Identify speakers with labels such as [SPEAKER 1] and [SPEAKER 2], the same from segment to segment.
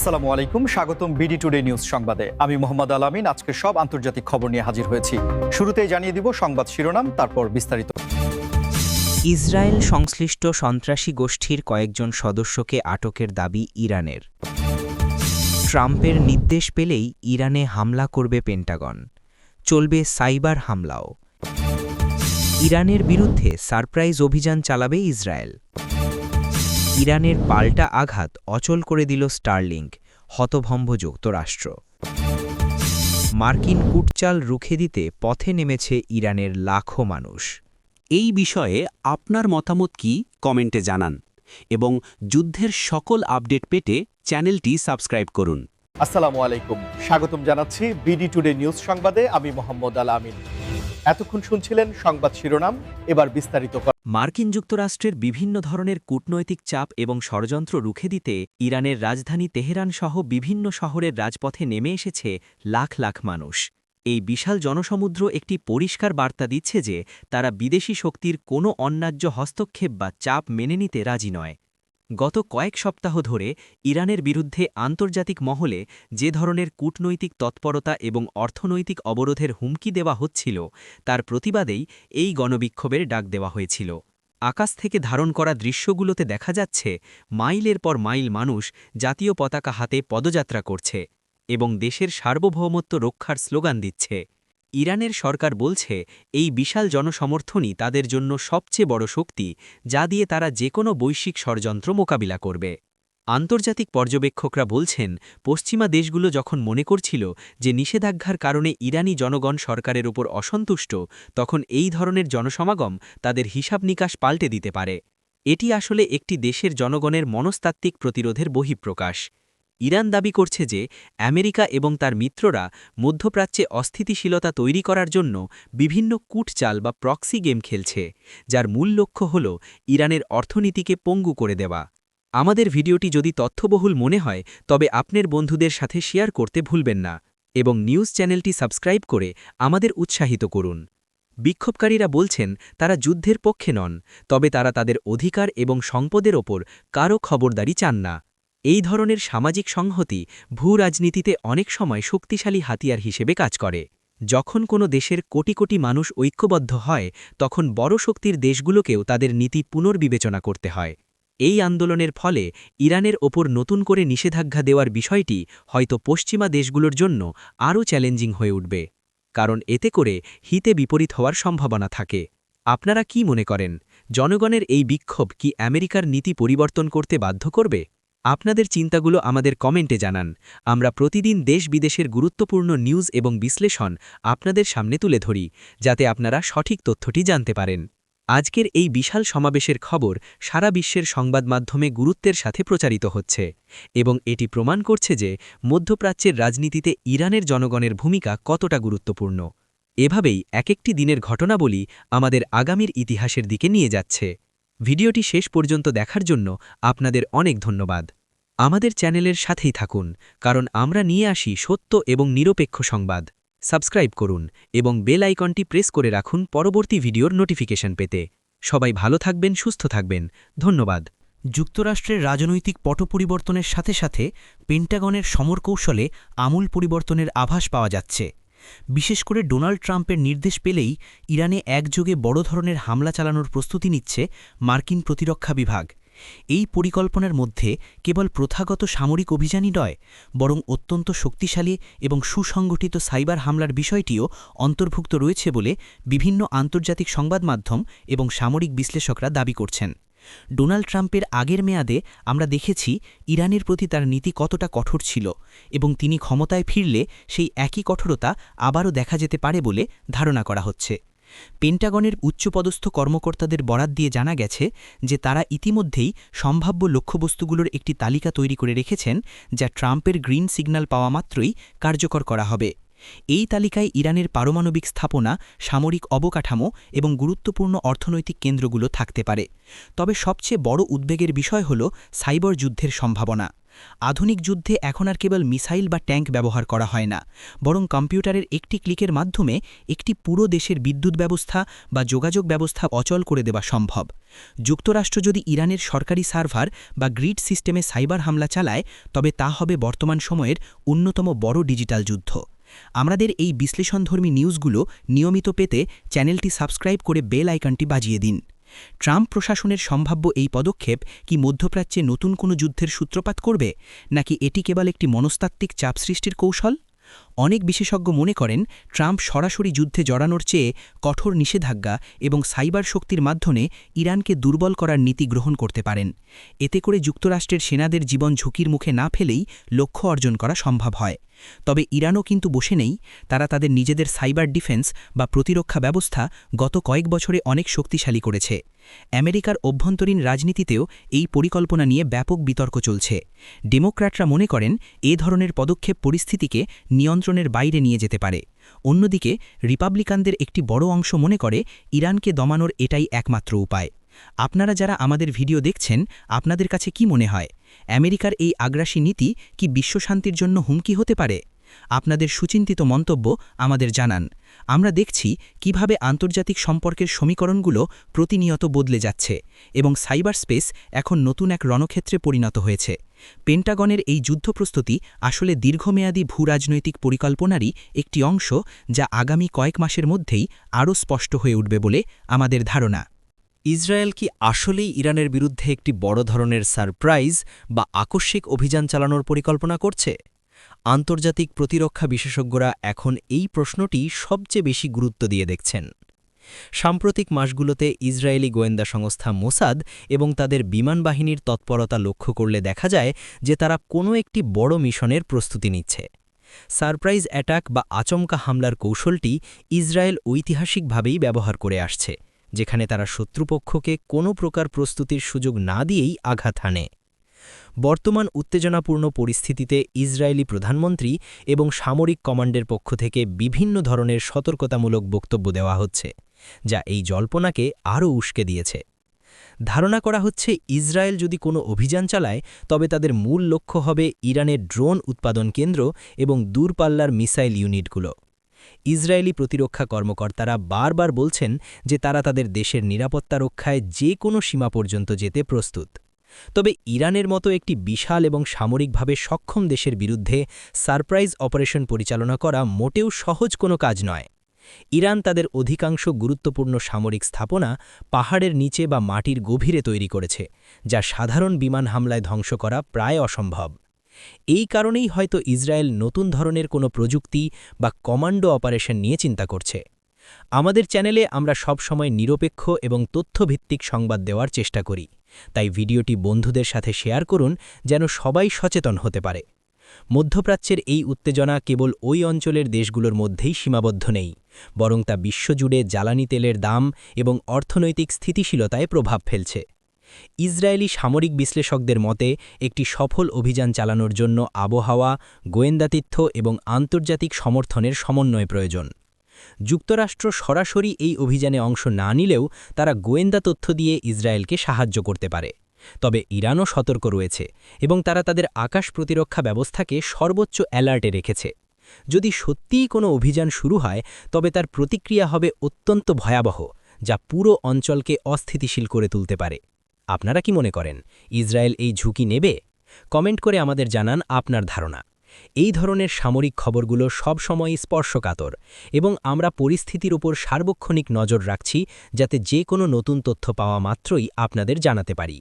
[SPEAKER 1] আসসালামু আলাইকুম, স্বাগতম বিডি টুডে নিউজ সংবাদে। আমি মোহাম্মদ আলামিন আজকে সব আন্তর্জাতিক খবর নিয়ে হাজির হয়েছি। শুরুতেই জানিয়ে দিব সংবাদ শিরোনাম, তারপর বিস্তারিত।
[SPEAKER 2] ইসরায়েল সংশ্লিষ্ট সন্ত্রাসী গোষ্ঠীর কয়েকজন সদস্যকে আটকের দাবি ইরানের। ট্রাম্পের নির্দেশ পেলেই ইরানে হামলা করবে পেন্টাগন, চলবে সাইবার হামলাও। ইরানের বিরুদ্ধে সারপ্রাইজ অভিযান চালাবে ইসরায়েল। ইরানের পাল্টা আঘাত অচল করে দিল স্টারলিংক, হতভম্ব যুক্তরাষ্ট্র। মার্কিন কূটচাল রুখে দিতে পথে নেমেছে ইরানের লাখো মানুষ।
[SPEAKER 3] এই বিষয়ে আপনার মতামত কি কমেন্টে জানান এবং যুদ্ধের সকল আপডেট পেতে চ্যানেলটি সাবস্ক্রাইব করুন।
[SPEAKER 1] আসসালামু আলাইকুম, স্বাগতম জানাচ্ছি বিডি টুডে নিউজ সংবাদে। আমি মোহাম্মদ আলামিন। এতক্ষণ শুনছিলেন সংবাদ শিরোনাম, এবার বিস্তারিত।
[SPEAKER 2] মার্কিন যুক্তরাষ্ট্রের বিভিন্ন ধরনের কূটনৈতিক চাপ এবং ষড়যন্ত্র রুখে দিতে ইরানের রাজধানী তেহরান সহ বিভিন্ন শহরের রাজপথে নেমে এসেছে লাখ লাখ মানুষ। এই বিশাল জনসমুদ্র একটি পরিষ্কার বার্তা দিচ্ছে যে তারা বিদেশি শক্তির কোনো অন্যায্য হস্তক্ষেপ বা চাপ মেনে নিতে রাজি নয়। গত কয়েক সপ্তাহ ধরে ইরানের বিরুদ্ধে আন্তর্জাতিক মহলে যে ধরনের কূটনৈতিক তৎপরতা এবং অর্থনৈতিক অবরোধের হুমকি দেওয়া হচ্ছিল, তার প্রতিবাদেই এই গণবিক্ষোভের ডাক দেওয়া হয়েছিল। আকাশ থেকে ধারণ করা দৃশ্যগুলোতে দেখা যাচ্ছে মাইলের পর মাইল মানুষ জাতীয় পতাকা হাতে পদযাত্রা করছে এবং দেশের সার্বভৌমত্ব রক্ষার স্লোগান দিচ্ছে। ইরানের সরকার বলছে এই বিশাল জনসমর্থনই তাদের জন্য সবচেয়ে বড় শক্তি, যা দিয়ে তারা যে কোনো বৈশ্বিক ষড়যন্ত্র মোকাবিলা করবে। আন্তর্জাতিক পর্যবেক্ষকরা বলছেন, পশ্চিমা দেশগুলো যখন মনে করছিল যে নিষেধাজ্ঞার কারণে ইরানি জনগণ সরকারের উপর অসন্তুষ্ট, তখন এই ধরনের জনসমাগম তাদের হিসাব নিকাশ পাল্টে দিতে পারে। এটি আসলে একটি দেশের জনগণের মনস্তাত্ত্বিক প্রতিরোধের বহিঃপ্রকাশ। ইরান দাবি করছে যে আমেরিকা এবং তার মিত্ররা মধ্যপ্রাচ্যে অস্থিতিশীলতা তৈরি করার জন্য বিভিন্ন কূটচাল বা প্রক্সি গেম খেলছে, যার মূল লক্ষ্য হল ইরানের অর্থনীতিকে পঙ্গু করে দেওয়া। আমাদের ভিডিওটি যদি তথ্যবহুল মনে হয় তবে আপনার বন্ধুদের সাথে শেয়ার করতে ভুলবেন না এবং নিউজ চ্যানেলটি সাবস্ক্রাইব করে আমাদের উৎসাহিত করুন। বিক্ষোভকারীরা বলছেন তারা যুদ্ধের পক্ষে নন, তবে তারা তাদের অধিকার এবং সম্পদের ওপর কারও খবরদারি চান না। এই ধরনের সামাজিক সংহতি ভূ-রাজনীতিতে অনেক সময় শক্তিশালী হাতিয়ার হিসেবে কাজ করে। যখন কোনো দেশের কোটি কোটি মানুষ ঐক্যবদ্ধ হয়, তখন বড় শক্তির দেশগুলোকেও তাদের নীতি পুনর্বিবেচনা করতে হয়। এই আন্দোলনের ফলে ইরানের ওপর নতুন করে নিষেধাজ্ঞা দেওয়ার বিষয়টি হয়তো পশ্চিমা দেশগুলোর জন্য আরও চ্যালেঞ্জিং হয়ে উঠবে, কারণ এতে করে হিতে বিপরীত হওয়ার সম্ভাবনা থাকে। আপনারা কি মনে করেন, জনগণের এই বিক্ষোভ কি আমেরিকার নীতি পরিবর্তন করতে বাধ্য করবে? আপনাদের চিন্তাগুলো আমাদের কমেন্টে জানান। আমরা প্রতিদিন দেশ বিদেশের গুরুত্বপূর্ণ নিউজ এবং বিশ্লেষণ আপনাদের সামনে তুলে ধরি, যাতে আপনারা সঠিক তথ্যটি জানতে পারেন। আজকের এই বিশাল সমাবেশের খবর সারা বিশ্বের সংবাদ মাধ্যমে গুরুত্বের সাথে প্রচারিত হচ্ছে এবং এটি প্রমাণ করছে যে মধ্যপ্রাচ্যের রাজনীতিতে ইরানের জনগণের ভূমিকা কতটা গুরুত্বপূর্ণ। এভাবেই এক একটি দিনের ঘটনাবলী আমাদের আগামীর ইতিহাসের দিকে নিয়ে যাচ্ছে। ভিডিওটি শেষ পর্যন্ত দেখার জন্য আপনাদের অনেক ধন্যবাদ। আমাদের চ্যানেলের সাথেই থাকুন, কারণ আমরা নিয়ে আসি সত্য এবং নিরপেক্ষ সংবাদ। সাবস্ক্রাইব করুন এবং বেল আইকনটি প্রেস করে রাখুন পরবর্তী ভিডিওর নোটিফিকেশন পেতে। সবাই ভালো থাকবেন, সুস্থ থাকবেন। ধন্যবাদ।
[SPEAKER 4] যুক্তরাষ্ট্রের রাজনৈতিক পট পরিবর্তনের সাথে সাথে পেন্টাগনের সমরকৌশলে আমূল পরিবর্তনের আভাস পাওয়া যাচ্ছে। বিশেষ করে ডোনাল্ড ট্রাম্পের নির্দেশ পেলেই ইরানে একযোগে বড় ধরনের হামলা চালানোর প্রস্তুতি নিচ্ছে মার্কিন প্রতিরক্ষা বিভাগ। এই পরিকল্পনার মধ্যে কেবল প্রথাগত সামরিক অভিযানই নয়, বরং অত্যন্ত শক্তিশালী এবং সুসংগঠিত সাইবার হামলার বিষয়টিও অন্তর্ভুক্ত রয়েছে বলে বিভিন্ন আন্তর্জাতিক সংবাদ মাধ্যম এবং সামরিক বিশ্লেষকরা দাবি করছেন। ডোনাল্ড ট্রাম্পের আগের মেয়াদে আমরা দেখেছি ইরানের প্রতি তার নীতি কতটা কঠোর ছিল এবং তিনি ক্ষমতায় ফিরলে সেই একই কঠোরতা আবারও দেখা যেতে পারে বলে ধারণা করা হচ্ছে। পেন্টাগনের উচ্চপদস্থ কর্মকর্তাদের বরাত দিয়ে জানা গেছে যে তারা ইতিমধ্যেই সম্ভাব্য লক্ষ্যবস্তুগুলোর একটি তালিকা তৈরি করে রেখেছেন, যা ট্রাম্পের গ্রিন সিগন্যাল পাওয়া মাত্রই কার্যকর করা হবে। এই তালিকায় ইরানের পারমাণবিক স্থাপনা, সামরিক অবকাঠামো এবং গুরুত্বপূর্ণ অর্থনৈতিক কেন্দ্রগুলো থাকতে পারে। তবে সবচেয়ে বড় উদ্বেগের বিষয় হল সাইবার যুদ্ধের সম্ভাবনা। আধুনিক যুদ্ধে এখন আর কেবল মিসাইল বা ট্যাঙ্ক ব্যবহার করা হয় না, বরং কম্পিউটারের একটি ক্লিকের মাধ্যমে একটি পুরো দেশের বিদ্যুৎ ব্যবস্থা বা যোগাযোগ ব্যবস্থা অচল করে দেওয়া সম্ভব। যুক্তরাষ্ট্র যদি ইরানের সরকারি সার্ভার বা গ্রিড সিস্টেমে সাইবার হামলা চালায়, তবে তা হবে বর্তমান সময়ের অন্যতম বড় ডিজিটাল যুদ্ধ। আমাদের এই বিশ্লেষণধর্মী নিউজগুলো নিয়মিত পেতে চ্যানেলটি সাবস্ক্রাইব করে বেল আইকনটি বাজিয়ে দিন। ট্রাম্প প্রশাসনের সম্ভাব্য এই পদক্ষেপ কি মধ্যপ্রাচ্যে নতুন কোনো যুদ্ধের সূত্রপাত করবে, নাকি এটি কেবল একটি মনস্তাত্ত্বিক চাপ সৃষ্টির কৌশল? অনেক বিশেষজ্ঞ মনে করেন ট্রাম্প সরাসরি যুদ্ধে জড়ানোর চেয়ে কঠোর নিষেধাজ্ঞা এবং সাইবার শক্তির মাধ্যমে ইরানকে দুর্বল করার নীতি গ্রহণ করতে পারেন। এতে করে যুক্তরাষ্ট্রের সেনাদের জীবন ঝুঁকির মুখে না ফেলেই লক্ষ্য অর্জন করা সম্ভব হয়। তবে ইরানও কিন্তু বসে নেই। তারা তাদের নিজেদের সাইবার ডিফেন্স বা প্রতিরক্ষা ব্যবস্থা গত কয়েক বছরে অনেক শক্তিশালী করেছে। আমেরিকার অভ্যন্তরীণ রাজনীতিতেও এই পরিকল্পনা নিয়ে ব্যাপক বিতর্ক চলছে। ডেমোক্র্যাটরা মনে করেন এ ধরনের পদক্ষেপ পরিস্থিতিকে নিয়ন্ত্রণের বাইরে নিয়ে যেতে পারে। অন্যদিকে রিপাবলিকানদের একটি বড় অংশ মনে করে ইরানকে দমানোর এটাই একমাত্র উপায়। আপনারা যারা আমাদের ভিডিও দেখছেন, আপনাদের কাছে কি মনে হয়, আমেরিকার এই আগ্রাসী নীতি কি বিশ্বশান্তির জন্য হুমকি হতে পারে? আপনাদের সুচিন্তিত মন্তব্য আমাদের জানান। আমরা দেখছি কিভাবে আন্তর্জাতিক সম্পর্কের সমীকরণগুলো প্রতিনিয়ত বদলে যাচ্ছে এবং সাইবার স্পেস এখন নতুন এক রণক্ষেত্রে পরিণত হয়েছে। পেন্টাগনের এই যুদ্ধপ্রস্তুতি আসলে দীর্ঘমেয়াদী ভূরাজনৈতিক পরিকল্পনারই একটি অংশ, যা আগামী কয়েক মাসের মধ্যেই আরও স্পষ্ট হয়ে উঠবে বলে আমাদের ধারণা।
[SPEAKER 2] ইসরায়েল কি আসলেই ইরানের বিরুদ্ধে একটি বড় ধরনের সারপ্রাইজ বা আকস্মিক অভিযান চালানোর পরিকল্পনা করছে? আন্তর্জাতিক প্রতিরক্ষা বিশেষজ্ঞরা এখন এই প্রশ্নটি সবচেয়ে বেশি গুরুত্ব দিয়ে দেখছেন। সাম্প্রতিক মাসগুলোতে ইসরায়েলি গোয়েন্দা সংস্থা মোসাদ এবং তাদের বিমান বাহিনীর তৎপরতা লক্ষ্য করলে দেখা যায় যে তারা কোনো একটি বড় মিশনের প্রস্তুতি নিচ্ছে। সারপ্রাইজ অ্যাটাক বা আচমকা হামলার কৌশলটি ইসরায়েল ঐতিহাসিকভাবেই ব্যবহার করে আসছে, যেখানে তারা শত্রুপক্ষকে কোনো প্রকার প্রস্তুতির সুযোগ না দিয়েই আঘাত হানে। বর্তমান উত্তেজনাপূর্ণ পরিস্থিতিতে ইসরায়েলি প্রধানমন্ত্রী এবং সামরিক কমান্ডের পক্ষ থেকে বিভিন্ন ধরনের সতর্কতামূলক বক্তব্য দেওয়া হচ্ছে, যা এই জল্পনাকে আরও উস্কে দিয়েছে। ধারণা করা হচ্ছে ইসরায়েল যদি কোনো অভিযান চালায়, তবে তাদের মূল লক্ষ্য হবে ইরানের ড্রোন উৎপাদন কেন্দ্র এবং দূরপাল্লার মিসাইল ইউনিটগুলো। ইসরায়েলি প্রতিরক্ষা কর্মকর্তারা বারবার বলছেন যে তারা তাদের দেশের নিরাপত্তা রক্ষায় যে কোনো সীমা পর্যন্ত যেতে প্রস্তুত। তবে ইরানের মতো একটি বিশাল এবং সামরিকভাবে সক্ষম দেশের বিরুদ্ধে সারপ্রাইজ অপারেশন পরিচালনা করা মোটেও সহজ কোনো কাজ নয়। ইরান তাদের অধিকাংশ গুরুত্বপূর্ণ সামরিক স্থাপনা পাহাড়ের নিচে বা মাটির গভীরে তৈরি করেছে, যা সাধারণ বিমান হামলায় ধ্বংস করা প্রায় অসম্ভব। এই কারণেই হয়তো ইসরায়েল নতুন ধরনের কোনো প্রযুক্তি বা কমান্ডো অপারেশন নিয়ে চিন্তা করছে। আমাদের চ্যানেলে আমরা সবসময় নিরপেক্ষ এবং তথ্যভিত্তিক সংবাদ দেওয়ার চেষ্টা করি, তাই ভিডিওটি বন্ধুদের সাথে শেয়ার করুন যেন সবাই সচেতন হতে পারে। মধ্যপ্রাচ্যের এই উত্তেজনা কেবল ওই অঞ্চলের দেশগুলোর মধ্যেই সীমাবদ্ধ নেই, বরং তা বিশ্বজুড়ে জ্বালানি তেলের দাম এবং অর্থনৈতিক স্থিতিশীলতায় প্রভাব ফেলছে। ইসরায়েলি সামরিক বিশ্লেষকদের মতে একটি সফল অভিযান চালানোর জন্য আবহাওয়া, গোয়েন্দাতথ্য এবং আন্তর্জাতিক সমর্থনের সমন্বয় প্রয়োজন। যুক্তরাষ্ট্র সরাসরি এই অভিযানে অংশ না নিলেও তারা গোয়েন্দা তথ্য দিয়ে ইসরায়েলকে সাহায্য করতে পারে। তবে ইরানও সতর্ক রয়েছে এবং তারা তাদের আকাশ প্রতিরক্ষা ব্যবস্থাকে সর্বোচ্চ অ্যালার্টে রেখেছে। যদি সত্যিই কোনো অভিযান শুরু হয়, তবে তার প্রতিক্রিয়া হবে অত্যন্ত ভয়াবহ, যা পুরো অঞ্চলকে অস্থিতিশীল করে তুলতে পারে। আপনারা কি মনে করেন, ইসরায়েল এই ঝুঁকি নেবে? কমেন্ট করে আমাদের জানান আপনার ধারণা। এই ধরনের সামরিক খবরগুলো সবসময়ই স্পর্শকাতর এবং আমরা পরিস্থিতির উপর সার্বক্ষণিক নজর রাখছি, যাতে যে কোনো নতুন তথ্য পাওয়া মাত্রই আপনাদের জানাতে পারি।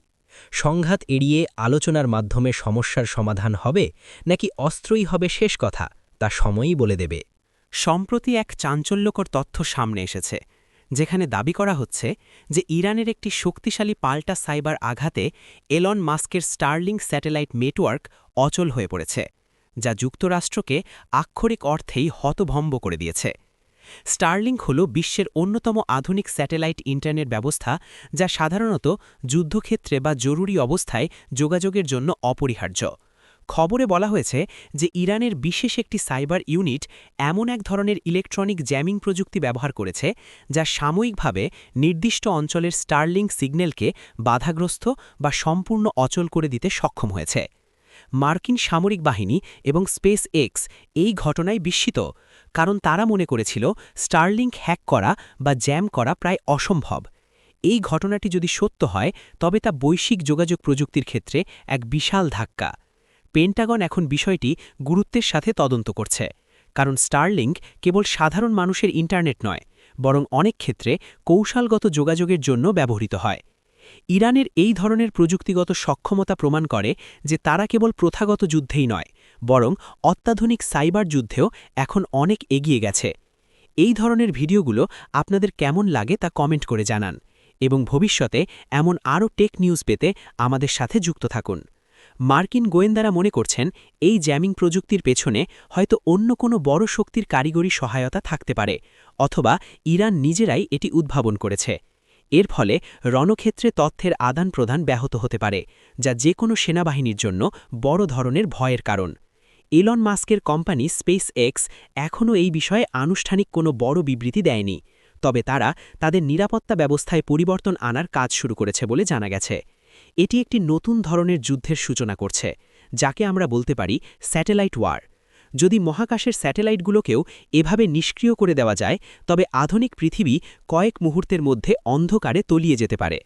[SPEAKER 2] সংঘাত এড়িয়ে আলোচনার মাধ্যমে সমস্যার সমাধান হবে নাকি অস্ত্রই হবে শেষ কথা, তা সময়ই বলে দেবে।
[SPEAKER 3] সম্প্রতি এক চাঞ্চল্যকর তথ্য সামনে এসেছে, যেখানে দাবি করা হচ্ছে যে ইরানের একটি শক্তিশালী পাল্টা সাইবার আঘাতে এলন মাস্কের স্টারলিংক স্যাটেলাইট নেটওয়ার্ক অচল হয়ে পড়েছে, যা যুক্তরাষ্ট্রকে আক্ষরিক অর্থেই হতভম্ব করে দিয়েছে। স্টারলিংক হল বিশ্বের অন্যতম আধুনিক স্যাটেলাইট ইন্টারনেট ব্যবস্থা, যা সাধারণত যুদ্ধক্ষেত্রে বা জরুরি অবস্থায় যোগাযোগের জন্য অপরিহার্য। খবরে বলা হয়েছে যে ইরানের বিশেষ একটি সাইবার ইউনিট এমন এক ধরনের ইলেকট্রনিক জ্যামিং প্রযুক্তি ব্যবহার করেছে, যা সাময়িকভাবে নির্দিষ্ট অঞ্চলের স্টারলিংক সিগন্যালকে বাধাগ্রস্ত বা সম্পূর্ণ অচল করে দিতে সক্ষম হয়েছে। মার্কিন সামরিক বাহিনী এবং স্পেস এক্স এই ঘটনায় বিস্মিত, কারণ তারা মনে করেছিল স্টারলিংক হ্যাক করা বা জ্যাম করা প্রায় অসম্ভব। এই ঘটনাটি যদি সত্য হয় তবে তা বৈশ্বিক যোগাযোগ প্রযুক্তির ক্ষেত্রে এক বিশাল ধাক্কা। পেন্টাগন এখন বিষয়টি গুরুত্বের সাথে তদন্ত করছে, কারণ স্টারলিংক কেবল সাধারণ মানুষের ইন্টারনেট নয়, বরং অনেক ক্ষেত্রে কৌশলগত যোগাযোগের জন্য ব্যবহৃত হয়। ইরানের এই ধরনের প্রযুক্তিগত সক্ষমতা প্রমাণ করে যে তারা কেবল প্রথাগত যুদ্ধেই নয়, বরং অত্যাধুনিক সাইবার যুদ্ধেও এখন অনেক এগিয়ে গেছে। এই ধরনের ভিডিওগুলো আপনাদের কেমন লাগে তা কমেন্ট করে জানান, এবং ভবিষ্যতে এমন আরও টেক নিউজ পেতে আমাদের সাথে যুক্ত থাকুন। মার্কিন গোয়েন্দারা মনে করছেন এই জ্যামিং প্রযুক্তির পেছনে হয়তো অন্য কোনো বড় শক্তির কারিগরি সহায়তা থাকতে পারে, অথবা ইরান নিজেরাই এটি উদ্ভাবন করেছে। এর ফলে রণক্ষেত্রে তথ্যের আদান প্রদান ব্যাহত হতে পারে, যা যে কোনো সেনাবাহিনীর জন্য বড় ধরনের ভয়ের কারণ। এলন মাস্কের কোম্পানি স্পেস এক্স এখনও এই বিষয়ে আনুষ্ঠানিক কোনো বড় বিবৃতি দেয়নি, তবে তারা তাদের নিরাপত্তা ব্যবস্থায় পরিবর্তন আনার কাজ শুরু করেছে বলে জানা গেছে। এটি একটি নতুন ধরনের যুদ্ধের সূচনা করছে, যাকে আমরা বলতে পারি স্যাটেলাইট ওয়ার। যদি মহাকাশের স্যাটেলাইটগুলোকেও এভাবে নিষ্ক্রিয় করে দেওয়া যায়, তবে আধুনিক পৃথিবী কয়েক মুহূর্তের মধ্যে অন্ধকারে তলিয়ে যেতে পারে।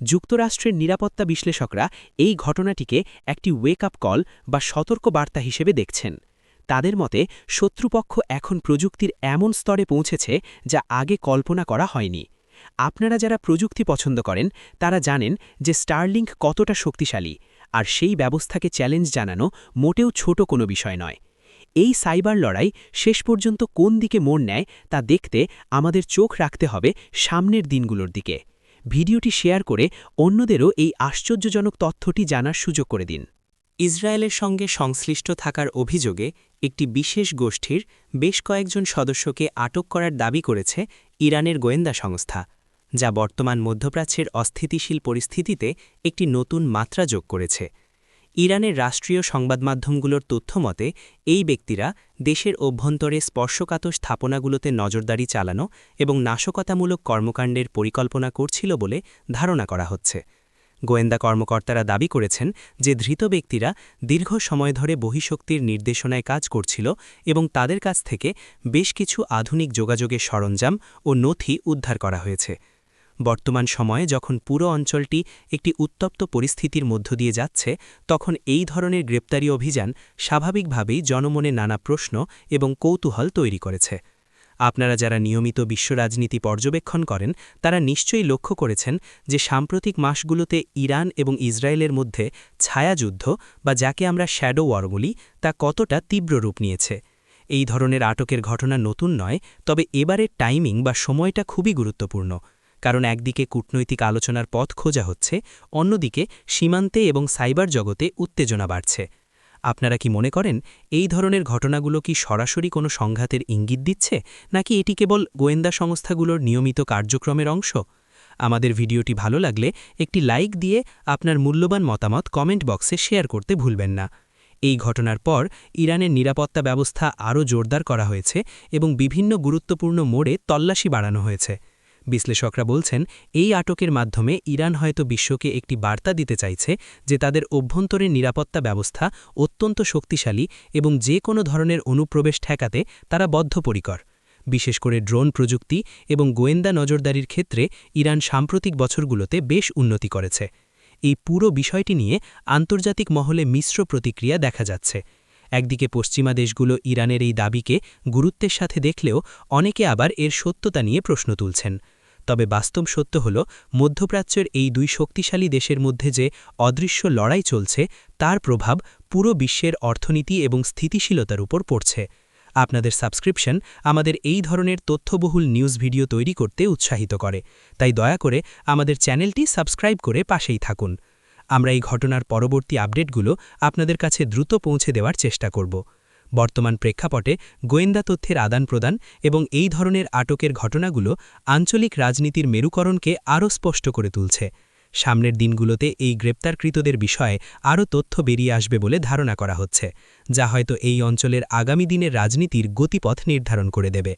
[SPEAKER 3] যুক্তরাষ্ট্রের নিরাপত্তা বিশ্লেষকরা এই ঘটনাটিকে একটি ওয়েক আপ কল বা সতর্ক বার্তা হিসেবে দেখছেন। তাদের মতে শত্রুপক্ষ এখন প্রযুক্তির এমন স্তরে পৌঁছেছে যা আগে কল্পনা করা হয়নি। আপনারা যারা প্রযুক্তি পছন্দ করেন তারা জানেন যে স্টারলিংক কতটা শক্তিশালী, আর সেই ব্যবস্থাকে চ্যালেঞ্জ জানানো মোটেও ছোট কোনো বিষয় নয়। এই সাইবার লড়াই শেষ পর্যন্ত কোন দিকে মোড় নেয় তা দেখতে আমাদের চোখ রাখতে হবে সামনের দিনগুলোর দিকে। ভিডিওটি শেয়ার করে অন্যদেরও এই আশ্চর্যজনক তথ্যটি জানার সুযোগ করে দিন।
[SPEAKER 2] ইসরায়েলের সঙ্গে সংশ্লিষ্ট থাকার অভিযোগে একটি বিশেষ গোষ্ঠীর বেশ কয়েকজন সদস্যকে আটক করার দাবি করেছে ইরানের গোয়েন্দা সংস্থা, যা বর্তমান মধ্যপ্রাচ্যের অস্থিতিশীল পরিস্থিতিতে একটি নতুন মাত্রা যোগ করেছে। ইরানের রাষ্ট্রীয় সংবাদমাধ্যমগুলোর তথ্যমতে এই ব্যক্তিরা দেশের অভ্যন্তরে স্পর্শকাতর স্থাপনাগুলোতে নজরদারি চালানো এবং নাশকতামূলক কর্মকাণ্ডের পরিকল্পনা করছিল বলে ধারণা করা হচ্ছে। গোয়েন্দা কর্মকর্তারা দাবি করেছেন যে ধৃত ব্যক্তিরা দীর্ঘ সময় ধরে বহিঃশক্তির নির্দেশনায় কাজ করছিল এবং তাদের কাছ থেকে বেশ কিছু আধুনিক যোগাযোগের সরঞ্জাম ও নথি উদ্ধার করা হয়েছে। বর্তমান সময়ে যখন পুরো অঞ্চলটি একটি উত্তপ্ত পরিস্থিতির মধ্য দিয়ে যাচ্ছে, তখন এই ধরনের গ্রেপ্তারি অভিযান স্বাভাবিকভাবেই জনমনে নানা প্রশ্ন এবং কৌতূহল তৈরি করেছে। আপনারা যারা নিয়মিত বিশ্ব রাজনীতি পর্যবেক্ষণ করেন তারা নিশ্চয়ই লক্ষ্য করেছেন যে সাম্প্রতিক মাসগুলোতে ইরান এবং ইসরায়েলের মধ্যে ছায়াযুদ্ধ বা যাকে আমরা শ্যাডো ওয়ার বলি তা কতটা তীব্র রূপ নিয়েছে। এই ধরনের আটকের ঘটনা নতুন নয়, তবে এবারের টাইমিং বা সময়টা খুবই গুরুত্বপূর্ণ, কারণ একদিকে কূটনৈতিক আলোচনার পথ খোঁজা হচ্ছে, অন্যদিকে সীমান্তে এবং সাইবার জগতে উত্তেজনা বাড়ছে। আপনারা কি মনে করেন এই ধরনের ঘটনাগুলো কি সরাসরি কোনো সংঘাতের ইঙ্গিত দিচ্ছে, নাকি এটি কেবল গোয়েন্দা সংস্থাগুলোর নিয়মিত কার্যক্রমের অংশ? আমাদের ভিডিওটি ভালো লাগলে একটি লাইক দিয়ে আপনার মূল্যবান মতামত কমেন্ট বক্সে শেয়ার করতে ভুলবেন না। এই ঘটনার পর ইরানের নিরাপত্তা ব্যবস্থা আরও জোরদার করা হয়েছে এবং বিভিন্ন গুরুত্বপূর্ণ মোড়ে তল্লাশি বাড়ানো হয়েছে। বিশ্লেষকরা বলছেন এই আটকের মাধ্যমে ইরান হয়তো বিশ্বকে একটি বার্তা দিতে চাইছে যে তাদের অভ্যন্তরীণ নিরাপত্তা ব্যবস্থা অত্যন্ত শক্তিশালী এবং যে কোনো ধরনের অনুপ্রবেশ ঠেকাতে তারা বদ্ধপরিকর। বিশেষ করে ড্রোন প্রযুক্তি এবং গোয়েন্দা নজরদারির ক্ষেত্রে ইরান সাম্প্রতিক বছরগুলোতে বেশ উন্নতি করেছে। এই পুরো বিষয়টি নিয়ে আন্তর্জাতিক মহলে মিশ্র প্রতিক্রিয়া দেখা যাচ্ছে। একদিকে পশ্চিমা দেশগুলো ইরানের এই দাবিকে গুরুত্বের সাথে দেখলেও অনেকে আবার এর সত্যতা নিয়ে প্রশ্ন তুলছেন। তবে বাস্তব সত্য হল মধ্যপ্রাচ্যের এই দুই শক্তিশালী দেশের মধ্যে যে অদৃশ্য লড়াই চলছে তার প্রভাব পুরো বিশ্বের অর্থনীতি এবং স্থিতিশীলতার উপর পড়ছে। আপনাদের সাবস্ক্রিপশন আমাদের এই ধরনের তথ্যবহুল নিউজ ভিডিও তৈরি করতে উৎসাহিত করে, তাই দয়া করে আমাদের চ্যানেলটি সাবস্ক্রাইব করে পাশেই থাকুন। আমরা এই ঘটনার পরবর্তী আপডেটগুলো আপনাদের কাছে দ্রুত পৌঁছে দেওয়ার চেষ্টা করব। বর্তমান প্রেক্ষাপটে গোয়েন্দা তথ্যের আদান-প্রদান এবং এই ধরনের আটকের ঘটনাগুলো আঞ্চলিক রাজনীতির মেরুকরণকে আরও স্পষ্ট করে তুলছে। সামনের দিনগুলোতে এই গ্রেপ্তারকৃতদের বিষয়ে আরও তথ্য বেরিয়ে আসবে বলে ধারণা করা হচ্ছে, যা হয়তো এই অঞ্চলের আগামী দিনের রাজনীতির গতিপথ নির্ধারণ করে দেবে।